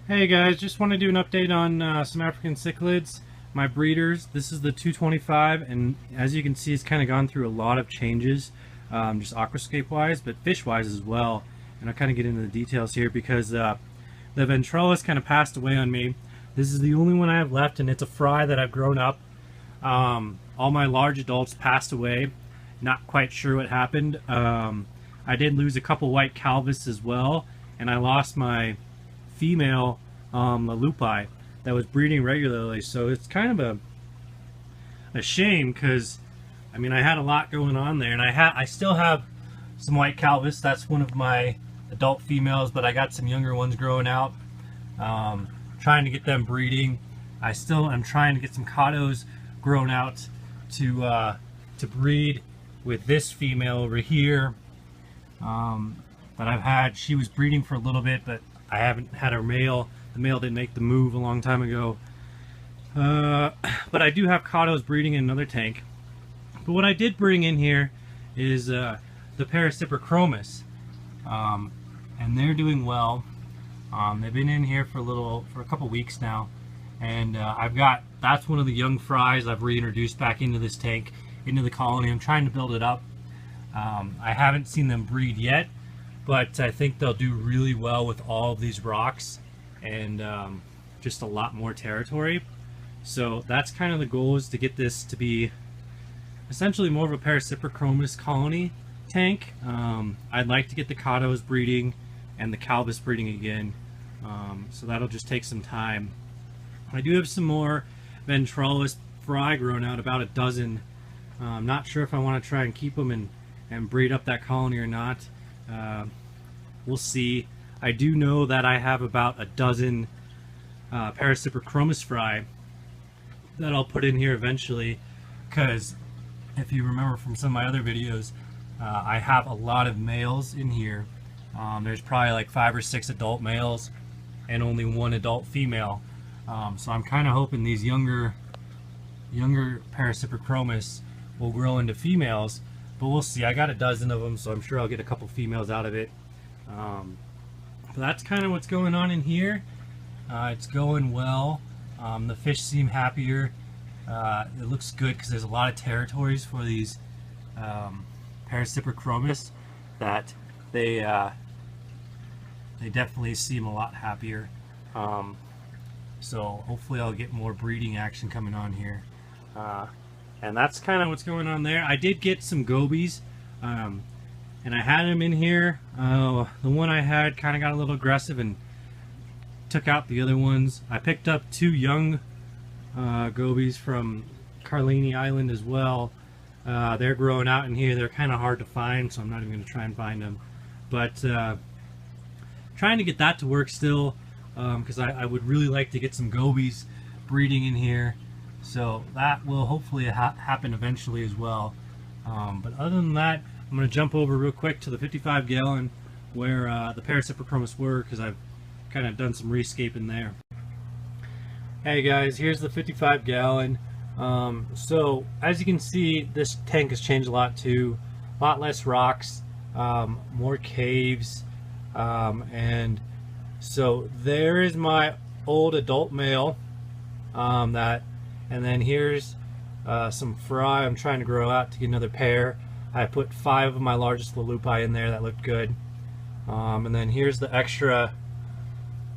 Hey guys, just want to do an update on some African cichlids, my breeders. This is the 225, and as you can see, it's kind of gone through a lot of changes, just aquascape wise, but fish wise as well. And I'll kind of get into the details here because the Ventralis kind of passed away on me. This is the only one I have left, and it's a fry that I've grown up. All my large adults passed away. Not quite sure what happened. I did lose a couple white Calvus as well, and I lost my female Leleupi that was breeding regularly. So it's kind of a shame because I mean I had a lot going on there, and I still have some white Calvus. That's one of my adult females, but I got some younger ones growing out. Trying to get them breeding. I still am trying to get some Caudos grown out to breed with this female over here that I've had. She was breeding for a little bit, but I haven't had her male. The male didn't make the move a long time ago. But I do have Caudos breeding in another tank. But what I did bring in here is the Paracyprichromis, and they're doing well. They've been in here for a couple weeks now, and that's one of the young fries I've reintroduced back into this tank, into the colony. I'm trying to build it up. I haven't seen them breed yet, but I think they'll do really well with all of these rocks and just a lot more territory. So that's kind of the goal, is to get this to be essentially more of a Paracyprichromis colony tank. I'd like to get the Caudos breeding and the Calvus breeding again, so that'll just take some time. I do have some more Ventralis fry grown out, about a dozen. I'm not sure if I want to try and keep them and breed up that colony or not. We'll see. I do know that I have about a dozen Paracyprichromis fry that I'll put in here eventually, because if you remember from some of my other videos, I have a lot of males in here. There's probably like 5 or 6 adult males and only 1 adult female. So I'm kind of hoping these younger Paracyprichromis will grow into females, but we'll see. I got a dozen of them, so I'm sure I'll get a couple females out of it. But that's kind of what's going on in here. It's going well. The fish seem happier. It looks good because there's a lot of territories for these Paracyprichromis that they definitely seem a lot happier. So hopefully I'll get more breeding action coming on here. And that's kind of what's going on there. I did get some gobies, and I had them in here. The one I had kind of got a little aggressive and took out the other ones. I picked up 2 young gobies from Karilani Island as well. They're growing out in here. They're kind of hard to find, so I'm not even going to try and find them. But trying to get that to work still, because I would really like to get some gobies breeding in here. So that will hopefully happen eventually as well. But other than that, I'm going to jump over real quick to the 55 gallon where the Paracyprichromis were, because I've kind of done some rescaping there. Hey guys, here's the 55 gallon. So as you can see, this tank has changed a lot too. A lot less rocks, more caves, and so there is my old adult male, and then here's some fry I'm trying to grow out to get another pair. I put 5 of my largest Leleupi in there. That looked good. And then here's the extra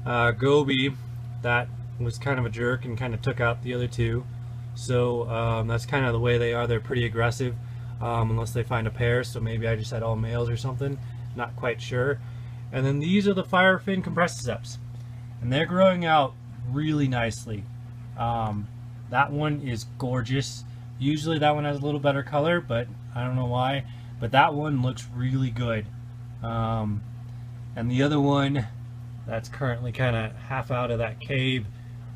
goby that was kind of a jerk and kind of took out the other 2. So that's kind of the way they are. They're pretty aggressive unless they find a pair, so maybe I just had all males or something, not quite sure. And then these are the Firefin Compressiceps, and they're growing out really nicely. That one is gorgeous. Usually that one has a little better color, but I don't know why, but that one looks really good. And the other one that's currently kind of half out of that cave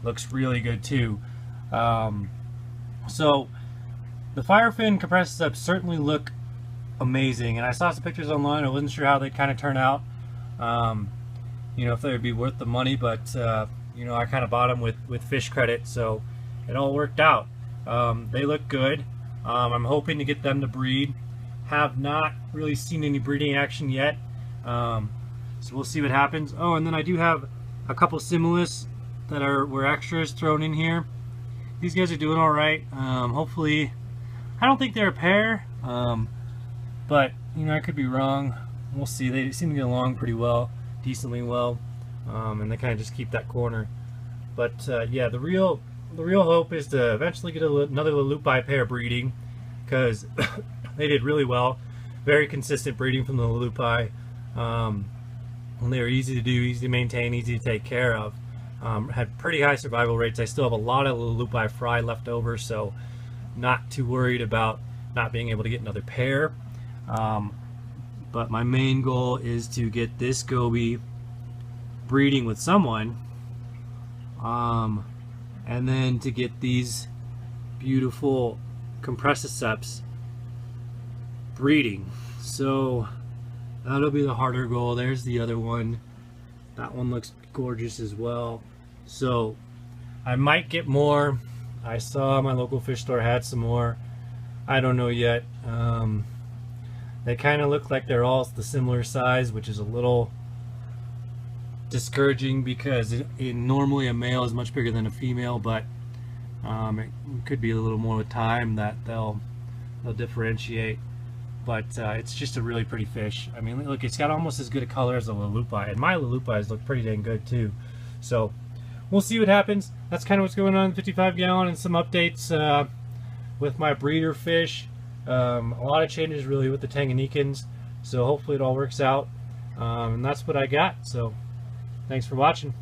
looks really good too. So the Firefin Compressiceps certainly look amazing, and I saw some pictures online. I wasn't sure how they'd kind of turn out, you know, if they would be worth the money, but you know, I kind of bought them with fish credit, so it all worked out. They look good. I'm hoping to get them to breed. Have not really seen any breeding action yet, so we'll see what happens. Oh, and then I do have a couple Similis that were extras thrown in here. These guys are doing all right. Hopefully, I don't think they're a pair, but you know, I could be wrong. We'll see. They seem to get along pretty well, decently well, and they kind of just keep that corner. But yeah, the real hope is to eventually get another Leleupi pair breeding, because they did really well. Very consistent breeding from the Leleupi. And they were easy to do, easy to maintain, easy to take care of. Had pretty high survival rates. I still have a lot of Leleupi fry left over, so not too worried about not being able to get another pair. But my main goal is to get this goby breeding with someone, and then to get these beautiful Compressiceps breeding. So that'll be the harder goal. There's the other one. That one looks gorgeous as well. So I might get more. I saw my local fish store had some more. I don't know yet. They kind of look like they're all the similar size, which is a little discouraging, because normally a male is much bigger than a female, but it could be a little more with time that they'll differentiate. But it's just a really pretty fish. I mean, look, it's got almost as good a color as a Leleupi, and my Leleupis look pretty dang good too. So we'll see what happens. That's kind of what's going on in 55 gallon, and some updates with my breeder fish. A lot of changes really with the Tanganyikans, so hopefully it all works out. And that's what I got. So thanks for watching.